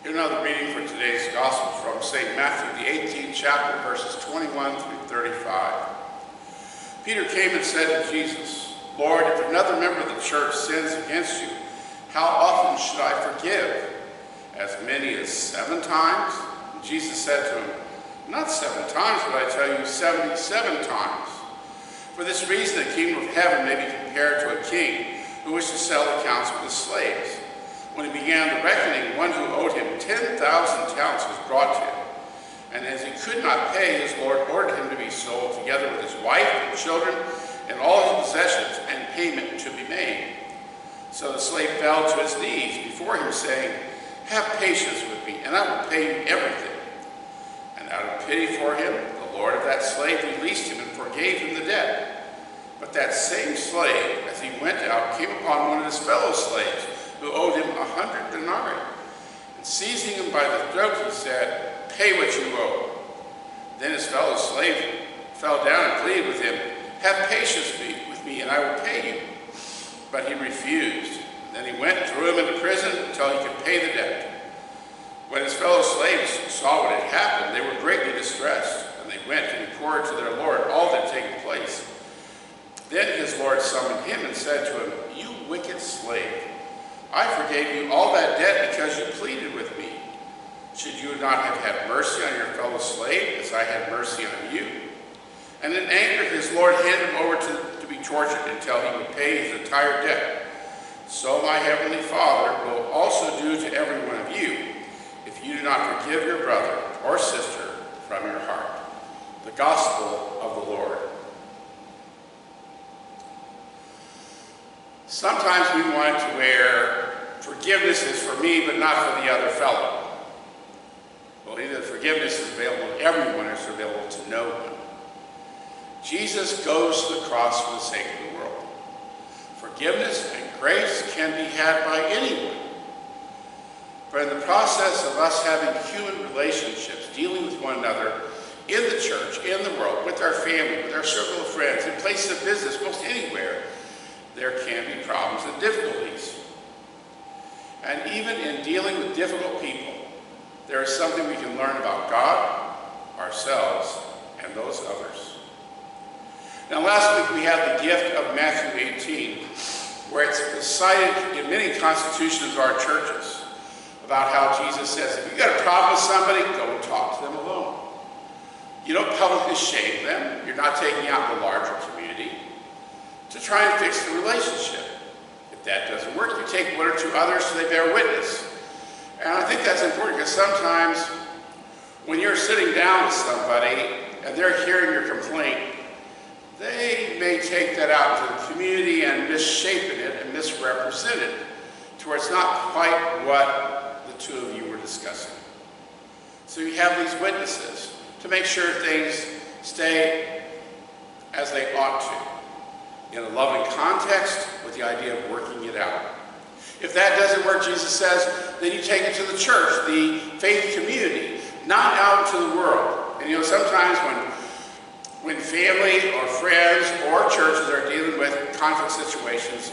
Hear another reading for today's Gospel from St. Matthew, the 18th chapter, verses 21 through 35. Peter came and said to Jesus, "Lord, if another member of the church sins against you, how often should I forgive? As many as 7 times?" And Jesus said to him, "Not 7 times, but I tell you 77 times. For this reason, the kingdom of heaven may be compared to a king who wished to settle accounts with his slaves. When he began the reckoning, one who owed him 10,000 talents was brought to him. And as he could not pay, his Lord ordered him to be sold together with his wife and children and all his possessions, and payment to be made. So the slave fell to his knees before him, saying, 'Have patience with me, and I will pay you everything.' And out of pity for him, the Lord of that slave released him and forgave him the debt. But that same slave, as he went out, came upon one of his fellow slaves, who owed him 100 denarii. And seizing him by the throat, he said, 'Pay what you owe.' Then his fellow slave fell down and pleaded with him, 'Have patience with me, and I will pay you.' But he refused. Then he went and threw him into prison until he could pay the debt. When his fellow slaves saw what had happened, they were greatly distressed, and they went and reported to their Lord all that had taken place. Then his Lord summoned him and said to him, 'You wicked slave, I forgave you all that debt because you pleaded with me. Should you not have had mercy on your fellow slave as I had mercy on you?' And in anger his Lord handed him over to be tortured until he would pay his entire debt. So my heavenly Father will also do to every one of you if you do not forgive your brother or sister from your heart." The Gospel of the Lord. Sometimes we want to wear "forgiveness is for me, but not for the other fellow." Well, either forgiveness is available to everyone or it's available to no one. Jesus goes to the cross for the sake of the world. Forgiveness and grace can be had by anyone. But in the process of us having human relationships, dealing with one another in the church, in the world, with our family, with our circle of friends, in places of business, most anywhere, there can be problems and difficulties. And even in dealing with difficult people, there is something we can learn about God, ourselves, and those others. Now, last week we had the gift of Matthew 18, where it's cited in many constitutions of our churches about how Jesus says, if you've got a problem with somebody, go and talk to them alone. You don't publicly shame them. You're not taking out the larger community to try and fix the relationship. If that doesn't work, you take 1 or 2 others so they bear witness. And I think that's important because sometimes when you're sitting down with somebody and they're hearing your complaint, they may take that out into the community and misshapen it and misrepresent it to where it's not quite what the two of you were discussing. So you have these witnesses to make sure things stay as they ought to, in a loving context with the idea of working it out. If that doesn't work, Jesus says, then you take it to the church, the faith community, not out into the world. And sometimes when family or friends or churches are dealing with conflict situations,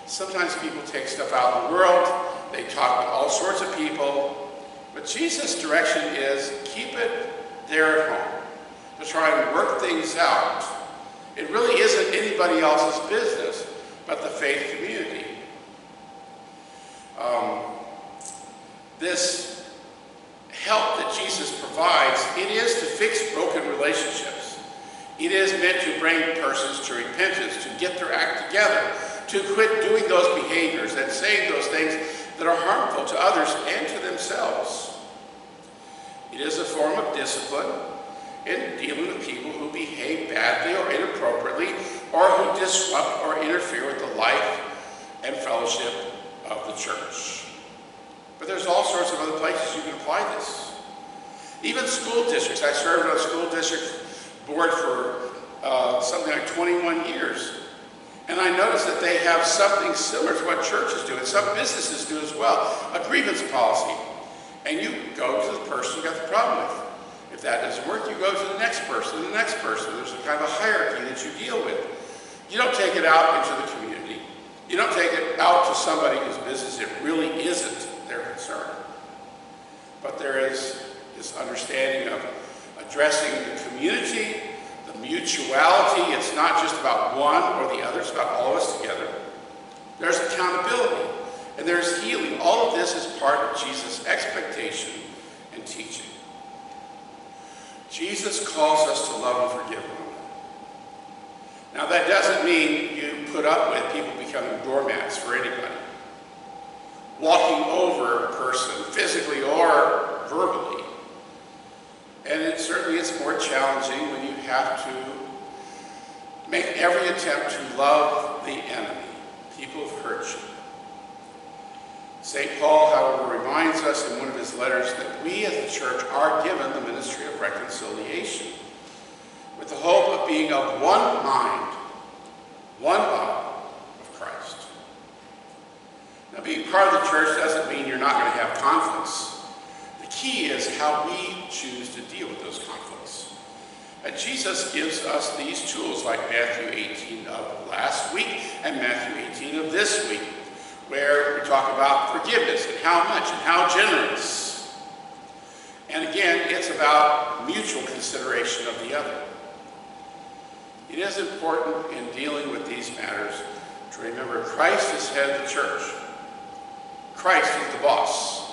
sometimes people take stuff out in the world, they talk with all sorts of people, but Jesus' direction is keep it there at home, to try and work things out. It really isn't anybody else's business but the faith community. This help that Jesus provides, it is to fix broken relationships. It is meant to bring persons to repentance, to get their act together, to quit doing those behaviors and saying those things that are harmful to others and to themselves. It is a form of discipline in dealing with people who behave badly or inappropriately, or who disrupt or interfere with the life and fellowship of the church. But there's all sorts of other places you can apply this. Even school districts. I served on a school district board for something like 21 years. And I noticed that they have something similar to what churches do, and some businesses do as well, a grievance policy. And you go to the person you got the problem with. If that doesn't work, you go to the next person, and the next person. There's a kind of a hierarchy that you deal with. You don't take it out into the community. You don't take it out to somebody whose business it really isn't their concern. is this understanding of addressing the community, the mutuality. It's not just about one or the other, it's about all of us together. There's accountability, and there's healing. All of this is part of Jesus' expectation and teaching. Jesus calls us to love and forgive one another. Now, that doesn't mean you put up with people becoming doormats for anybody. Walking over a person, physically or verbally. And it certainly is more challenging when you have to make every attempt to love the enemy, people who've hurt you. St. Paul, however, reminds us in one of his letters that we as the church are given the ministry of reconciliation with the hope of being of one mind, one body of Christ. Now, being part of the church doesn't mean you're not going to have conflicts. The key is how we choose to deal with those conflicts. And Jesus gives us these tools like Matthew 18 of last week and Matthew 18 of this week, where we talk about forgiveness and how much and how generous. And again, it's about mutual consideration of the other. It is important in dealing with these matters to remember Christ is head of the church. Christ is the boss.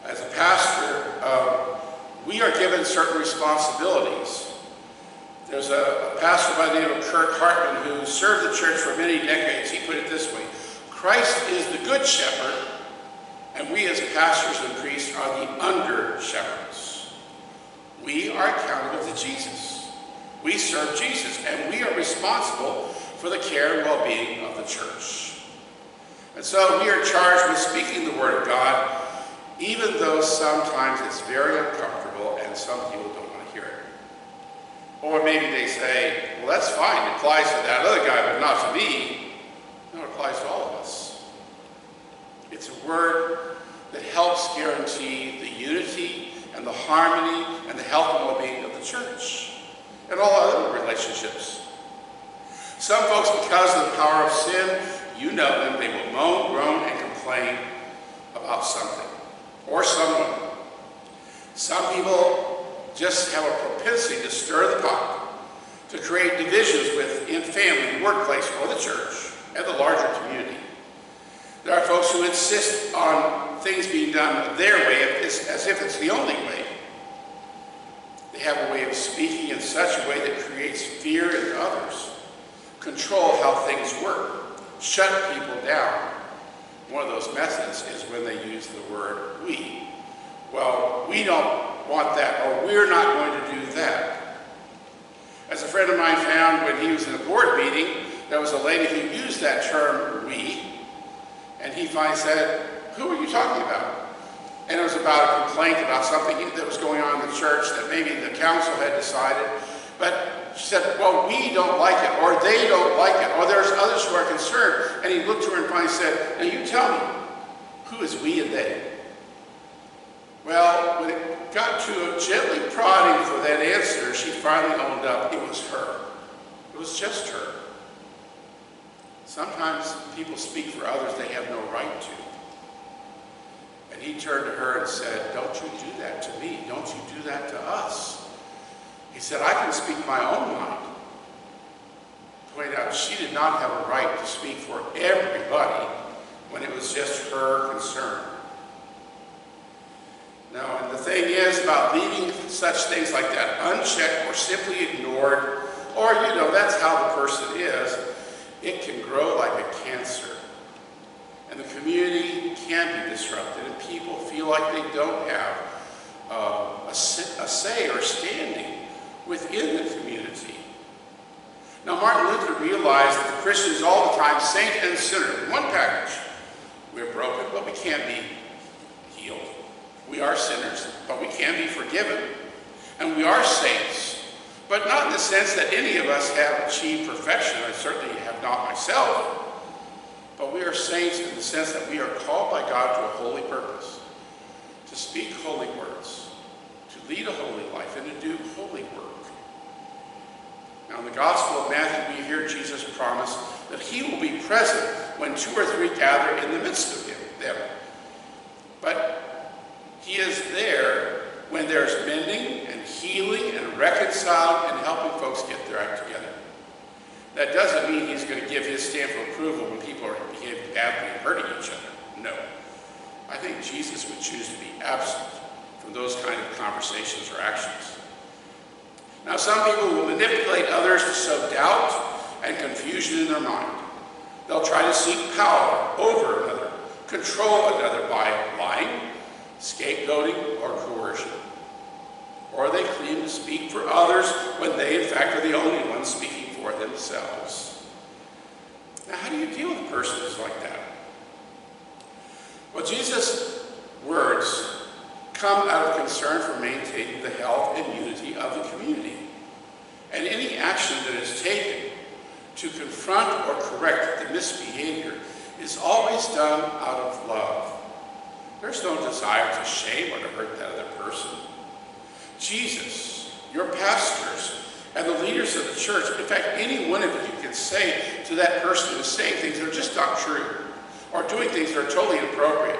As a pastor, we are given certain responsibilities. There's a pastor by the name of Kurt Hartman who served the church for many decades. He put it this way: Christ is the good shepherd, and we as pastors and priests are the under-shepherds. We are accountable to Jesus. We serve Jesus, and we are responsible for the care and well-being of the church. And so we are charged with speaking the word of God, even though sometimes it's very uncomfortable and some people don't want to hear it. Or maybe they say, well, that's fine, it applies to that other guy, but not to me. No, it applies to all of us. It's a word that helps guarantee the unity and the harmony and the health and well-being of the church and all other relationships. Some folks, because of the power of sin, you know them, they will moan, groan, and complain about something or someone. Some people just have a propensity to stir the pot, to create divisions within family, workplace, or the church, and the larger community. There are folks who insist on things being done their way as if it's the only way. They have a way of speaking in such a way that creates fear in others, control how things work, shut people down. One of those methods is when they use the word we. Well, we don't want that, or we're not going to do that. As a friend of mine found when he was in a board meeting, there was a lady who used that term we, and he finally said, who are you talking about? And it was about a complaint about something that was going on in the church that maybe the council had decided. But she said, well, we don't like it, or they don't like it, or there's others who are concerned. And he looked to her and finally said, now you tell me, who is we and they? Well, when it got to a gently prodding for that answer, she finally owned up it was her. It was just her. Sometimes people speak for others they have no right to. And he turned to her and said, don't you do that to me. Don't you do that to us. He said, I can speak my own mind. Pointed out she did not have a right to speak for everybody when it was just her concern. Now, and the thing is about leaving such things like that unchecked or simply ignored, or, you know, that's how the person is, it can grow like a cancer. And the community can be disrupted, and people feel like they don't have a say or standing within the community. Now, Martin Luther realized that the Christians all the time, saint and sinner, in one package. We're broken, but we can't be healed. We are sinners, but we can be forgiven. And we are saints, but not in the sense that any of us have achieved perfection. I certainly have not myself. But we are saints in the sense that we are called by God to a holy purpose, to speak holy words, to lead a holy life, and to do holy work. Now, in the Gospel of Matthew, we hear Jesus promise that he will be present when 2 or 3 gather in the midst of them. But he is healing and reconciling and helping folks get their act together. That doesn't mean he's going to give his stamp of approval when people are behaving badly and hurting each other. No. I think Jesus would choose to be absent from those kind of conversations or actions. Now, some people will manipulate others to sow doubt and confusion in their mind. They'll try to seek power over another, control another by lying, scapegoating, or coercion. Or they claim to speak for others when they, in fact, are the only ones speaking for themselves. Now, how do you deal with a person who's like that? Well, Jesus' words come out of concern for maintaining the health and unity of the community. And any action that is taken to confront or correct the misbehavior is always done out of love. There's no desire to shame or to hurt that other person. Jesus, your pastors, and the leaders of the church, in fact, any one of you can say to that person who's saying things that are just not true, or doing things that are totally inappropriate,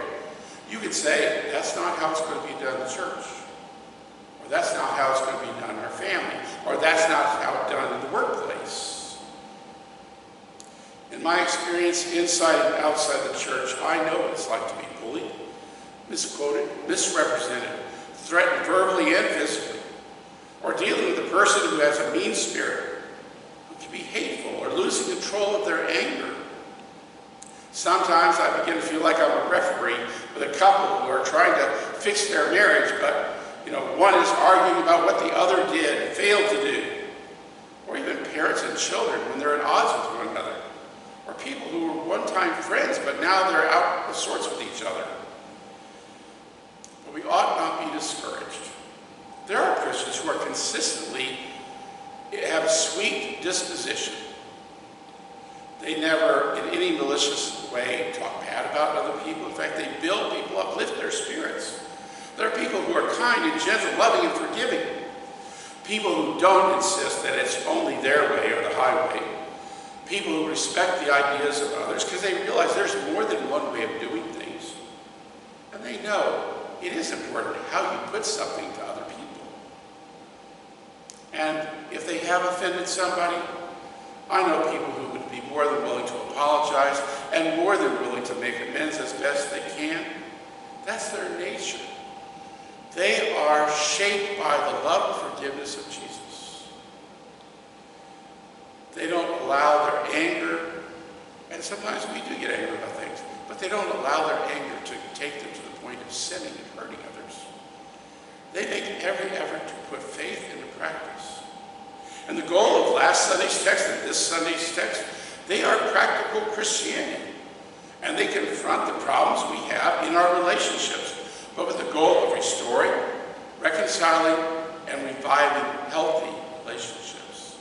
you could say, that's not how it's going to be done in the church. Or that's not how it's going to be done in our family. Or that's not how it's done in the workplace. In my experience, inside and outside the church, I know what it's like to be bullied, misquoted, misrepresented, threatened verbally and physically, or dealing with a person who has a mean spirit, who can be hateful or losing control of their anger. Sometimes I begin to feel like I'm a referee with a couple who are trying to fix their marriage, but one is arguing about what the other did and failed to do. Or even parents and children when they're at odds with one another. Or people who were one-time friends, but now they're out of sorts with each other. But we ought not be discouraged. There are Christians who are consistently have a sweet disposition. They never, in any malicious way, talk bad about other people. In fact, they build people up, lift their spirits. There are people who are kind and gentle, loving and forgiving. People who don't insist that it's only their way or the highway. People who respect the ideas of others because they realize there's more than one way of doing things. And they know it is important how you put something to other people. And if they have offended somebody, I know people who would be more than willing to apologize and more than willing to make amends as best they can. That's their nature. They are shaped by the love and forgiveness of Jesus. They don't allow their anger, and sometimes we do get angry about things, but they don't allow their anger to take them to the point of sinning and hurting others. They make every effort to put faith into practice. And the goal of last Sunday's text and this Sunday's text, they are practical Christianity. And they confront the problems we have in our relationships, but with the goal of restoring, reconciling, and reviving healthy relationships.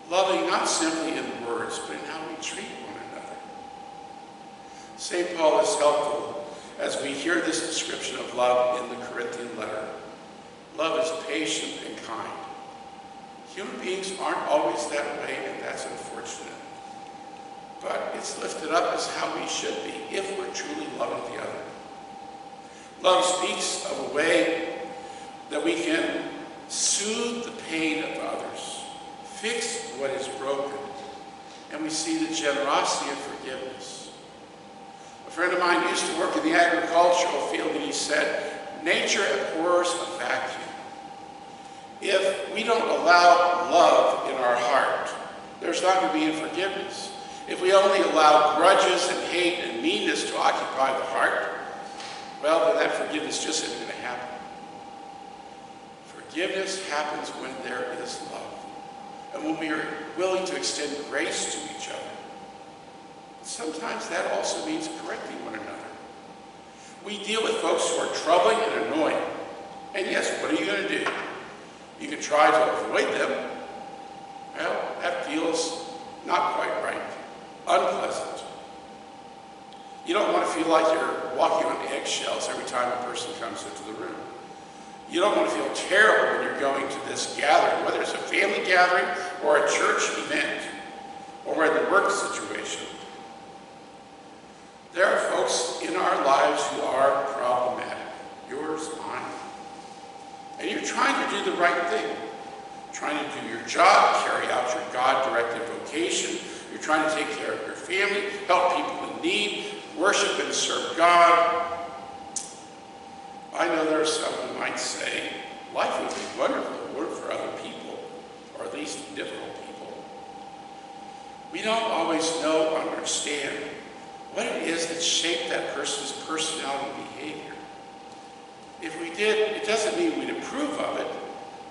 Loving not simply in words, but in how we treat one another. St. Paul is helpful as we hear this description of love in the Corinthian letter. Love is patient and kind. Human beings aren't always that way, and that's unfortunate. But it's lifted up as how we should be if we're truly loving the other. Love speaks of a way that we can soothe the pain of others, fix what is broken, and we see the generosity of forgiveness. A friend of mine used to work in the agricultural field, and he said, nature abhors a vacuum. If we don't allow love in our heart, there's not going to be any forgiveness. If we only allow grudges and hate and meanness to occupy the heart, well, then that forgiveness just isn't going to happen. Forgiveness happens when there is love, and when we are willing to extend grace to each other. Sometimes that also means correcting one another. We deal with folks who are troubling and annoying, and yes, what are you going to do? You can try to avoid them. Well, that feels not quite right. Unpleasant. You don't want to feel like you're walking on eggshells every time a person comes into the room. You don't want to feel terrible when you're going to this gathering, whether it's a family gathering or a church event or in the work situation. There are folks in our lives who are problematic. Yours, mine. and you're trying to do the right thing. Trying to do your job, carry out your God-directed vocation. You're trying to take care of your family, help people in need, worship and serve God. I know there are some who might say, life would be wonderful if it weren't for other people, or at least difficult people. We don't always know or understand what it is that shaped that person's personality and behavior. If we did, it doesn't mean we'd approve of it,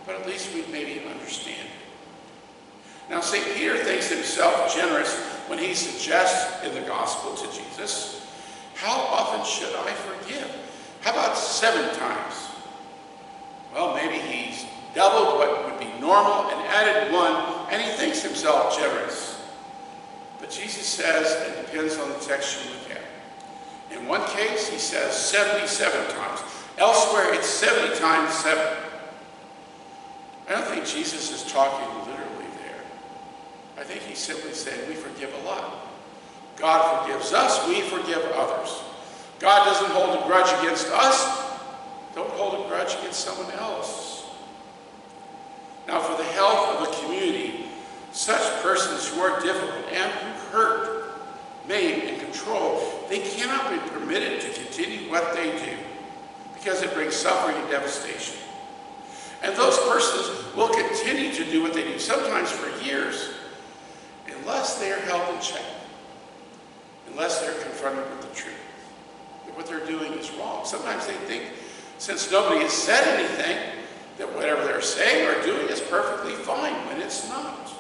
but at least we'd maybe understand it. Now, St. Peter thinks himself generous when he suggests in the gospel to Jesus, how often should I forgive? How about 7 times? Well, maybe he's doubled what would be normal and added 1, and he thinks himself generous. But Jesus says, it depends on the text you look at. In one case, he says 77 times. Elsewhere, it's 70 times 7. I don't think Jesus is talking literally there. I think he's simply saying we forgive a lot. God forgives us, we forgive others. God doesn't hold a grudge against us. Don't hold a grudge against someone else. Now, for the health of a community, such persons who are difficult and who hurt, maim, and control, they cannot be permitted to continue what they do because it brings suffering and devastation. And those persons will continue to do what they do, sometimes for years, unless they are held in check, unless they're confronted with the truth, that what they're doing is wrong. Sometimes they think, since nobody has said anything, that whatever they're saying or doing is perfectly fine, when it's not.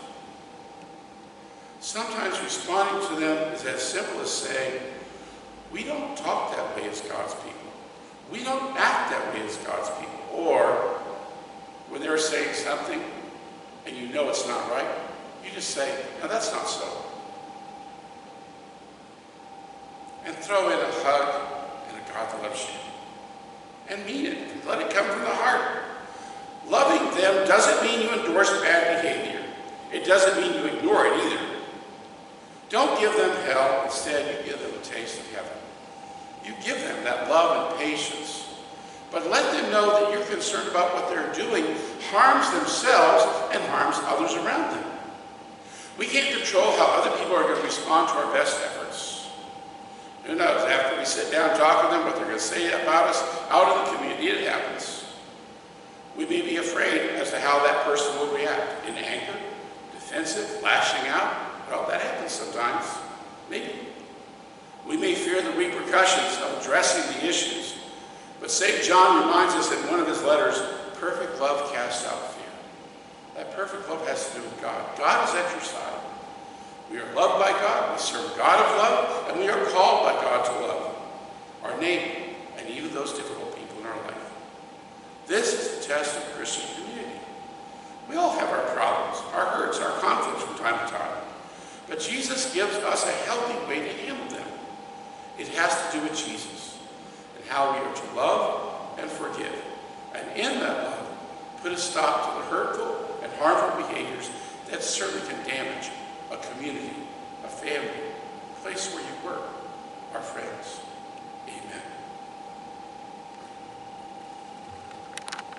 Sometimes responding to them is as simple as saying, we don't talk that way as God's people. We don't act that way as God's people. Or, when they're saying something and you know it's not right, you just say, no, that's not so. And throw in a hug and a God that loves you. And mean it. Let it come from the heart. Loving them doesn't mean you endorse bad behavior. It doesn't mean you ignore it either. Don't give them hell. Instead, you give them a taste of heaven. You give them that love and patience. But let them know that you're concerned about what they're doing harms themselves and harms others around them. We can't control how other people are going to respond to our best efforts. Who knows? After we sit down and talk to them, what they're going to say about us out in the community, it happens. We may be afraid as to how that person will react. In anger, defensive, lashing out. Well, that happens sometimes. Maybe. We may fear the repercussions of addressing the issues. But St. John reminds us in one of his letters, perfect love casts out fear. That perfect love has to do with God. God is at your side. We are loved by God, we serve a God of love, and we are called by God to love our neighbor and even those difficult people in our life. This is the test of Christian community. We all have our problems, our hurts, our conflicts from time to time. But Jesus gives us a healthy way to handle them. It has to do with Jesus and how we are to love and forgive. And in that love, put a stop to the hurtful and harmful behaviors that certainly can damage a community, a family, a place where you work, our friends. Amen.